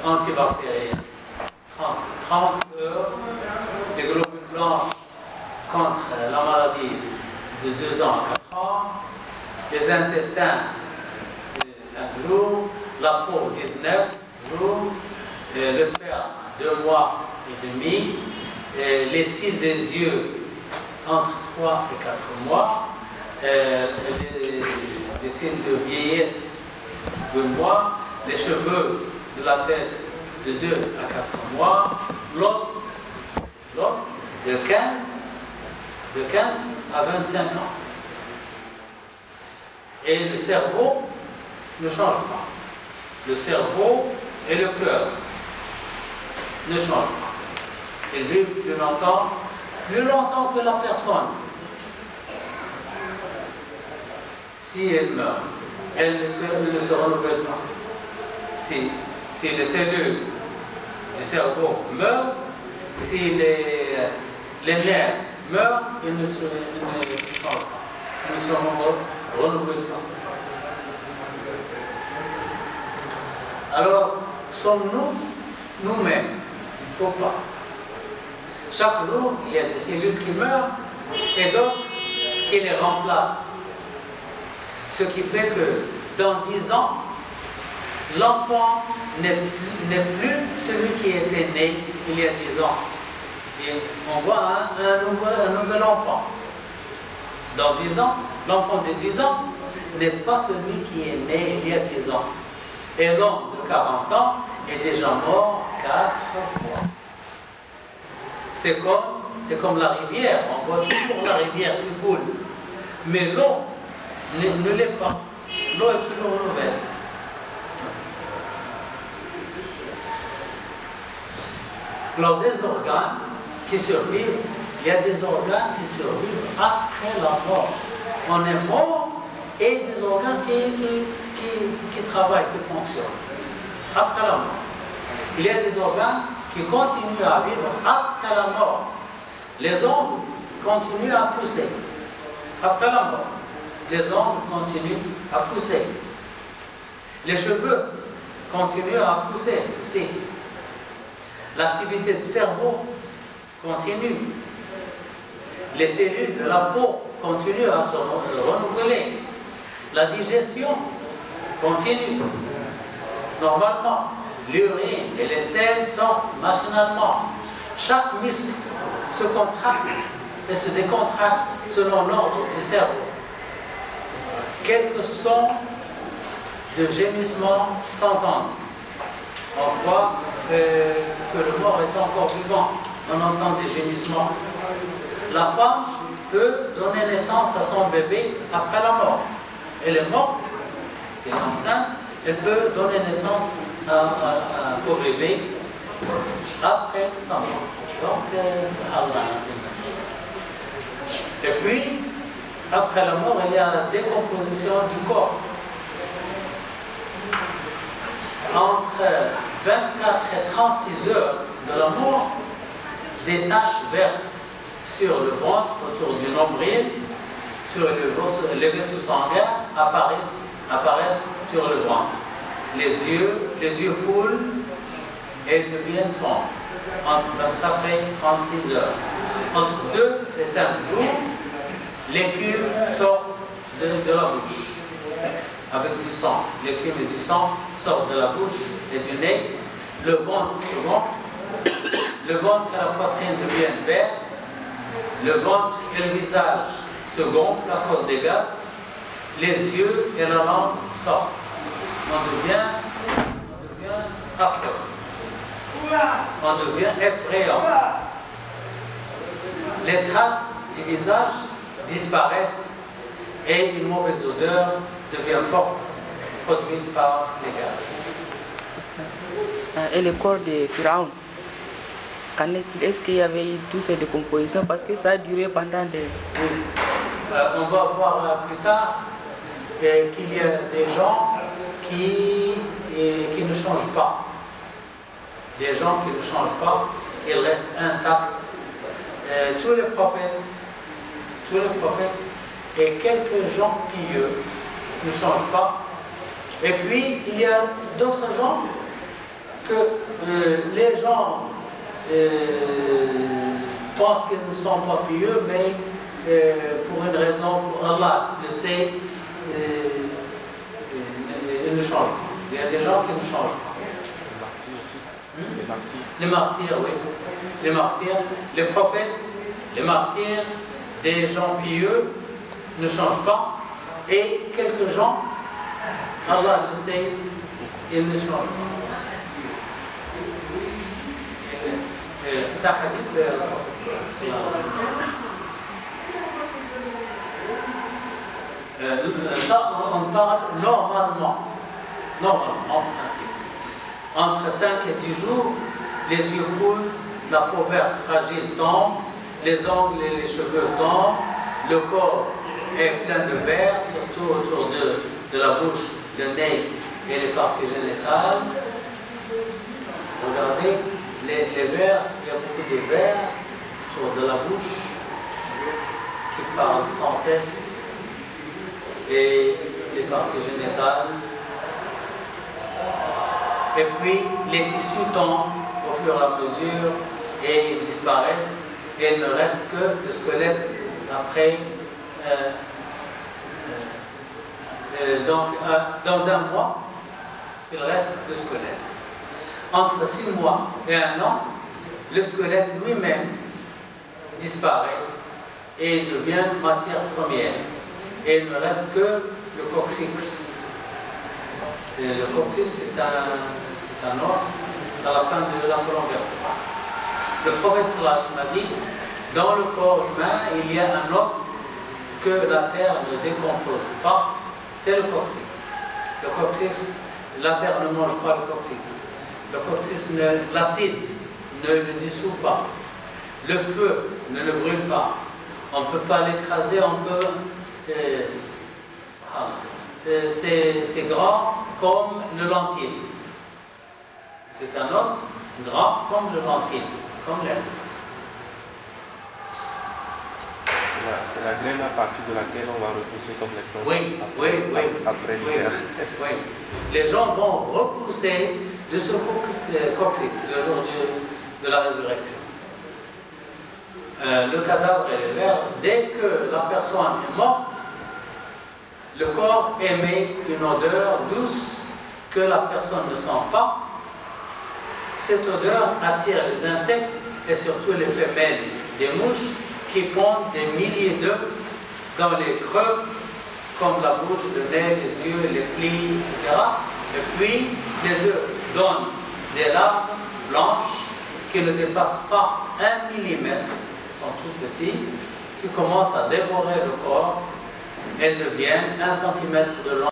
antibactérienne. 30 heures, les globules blanches contre la maladie de 2 ans à 4 ans, les intestins 5 jours, la peau 19 jours, le sperme 2 mois et demi, les cils des yeux entre 3 et 4 mois, les signes de vieillesse 2 mois, les cheveux de la tête de 2 à 4 mois, l'os de 15 à 25 ans. Et le cerveau ne change pas. Le cerveau et le cœur ne changent pas. Ils vivent plus longtemps que la personne. Si elle meurt, elle ne se renouvelle pas. Si les cellules du cerveau meurent, si les nerfs meurent, ils ne se changent pas. Ils ne se renouvellent pas. Alors, sommes-nous nous-mêmes? Il ne faut pas. Chaque jour, il y a des cellules qui meurent et d'autres qui les remplacent. Ce qui fait que dans 10 ans, l'enfant n'est plus celui qui était né il y a 10 ans. Et on voit un nouvel enfant. Dans 10 ans, l'enfant de 10 ans n'est pas celui qui est né il y a 10 ans. Et l'homme de 40 ans est déjà mort 4 fois. C'est comme la rivière, on voit toujours la rivière qui coule. Mais l'eau ne l'est pas. L'eau est toujours nouvelle. Alors des organes qui survivent, il y a des organes qui survivent après la mort. On est mort et des organes qui travaillent, qui fonctionnent après la mort. Il y a des organes qui continuent à vivre après la mort. Les ongles continuent à pousser après la mort. Les ongles continuent à pousser. Les cheveux continuent à pousser aussi. L'activité du cerveau continue. Les cellules de la peau continuent à se renouveler. La digestion continue. Normalement, l'urine et les selles sortent machinalement. Chaque muscle se contracte et se décontracte selon l'ordre du cerveau. Quelques sons de gémissement s'entendent. On voit que le mort est encore vivant. On entend des gémissements. La femme peut donner naissance à son bébé après la mort. Elle est morte, c'est enceinte, elle peut donner naissance au bébé après sa mort. Donc, c'est Allah. Et puis, après la mort, il y a la décomposition du corps. Entre 24 et 36 heures de la mort, des taches vertes sur le ventre, autour du nombril, sur les vaisseaux sanguins apparaissent sur le ventre. Les yeux coulent et deviennent sombres. Entre 24 et 36 heures. Entre 2 et 5 jours, l'écume sort de la bouche avec du sang. L'écume et du sang sortent de la bouche et du nez. Le ventre se gonfle. Le ventre et la poitrine deviennent verts. Le ventre et le visage se gonflent à cause des gaz. Les yeux et la langue sortent. On devient affreux. On devient effrayant. Les traces du visage disparaissent et une mauvaise odeur devient forte, produite par les gaz. Et le corps de Pharaon, qu'en est-il? Est-ce qu'il y avait eu toutes ces décompositions? Parce que ça a duré pendant des... On va voir plus tard qu'il y a des gens qui ne changent pas. Des gens qui ne changent pas, ils restent intacts. Tous les prophètes et quelques gens pieux ne changent pas. Et puis, il y a d'autres gens que les gens pensent qu'ils ne sont pas pieux, mais pour une raison, pour Allah le sait, ils ne changent pas. Il y a des gens qui ne changent pas. Les martyrs, les martyrs, oui. Les martyrs, les prophètes, les martyrs, des gens pieux ne changent pas. Et quelques gens, Allah le sait, ils ne changent pas. C'est un hadith, ça, on parle normalement, en principe. Entre 5 et 10 jours, les yeux coulent, la peau verte fragile tombe, les ongles et les cheveux tombent, le corps est plein de vers, surtout autour de la bouche, le nez et les parties génitales. Regardez, les vers, il y a beaucoup de vers autour de la bouche qui parlent sans cesse, et les parties génitales. Et puis les tissus tombent au fur et à mesure et ils disparaissent et il ne reste que le squelette après. Donc dans un mois, il reste le squelette. Entre 6 mois et 1 an, le squelette lui-même disparaît et devient matière première. Et il ne reste que le coccyx. Et le coccyx, c'est un os à la fin de la colonne vertébrale. Le prophète sallallahu alayhi wa sallam a dit, dans le corps humain, il y a un os que la terre ne décompose pas, c'est le coccyx. Le coccyx, la terre ne mange pas le coccyx. Le coccyx, l'acide ne le dissout pas. Le feu ne le brûle pas. On ne peut pas l'écraser, on peut... c'est grand comme le lentil. C'est un os grand comme le lentil, comme l'herbe. C'est la graine à partir de laquelle on va repousser comme les plantes. Oui. Après l'hiver. Oui. Les gens vont repousser de ce coccyx le jour de la résurrection. Le cadavre est vert. Dès que la personne est morte, le corps émet une odeur douce que la personne ne sent pas. Cette odeur attire les insectes et surtout les femelles des mouches qui pondent des milliers d'œufs dans les creux, comme la bouche, le nez, les yeux, les plis, etc. Et puis, les œufs donnent des larves blanches qui ne dépassent pas 1 millimètre, ils sont tout petits, qui commencent à dévorer le corps. Elles deviennent 1 centimètre de long.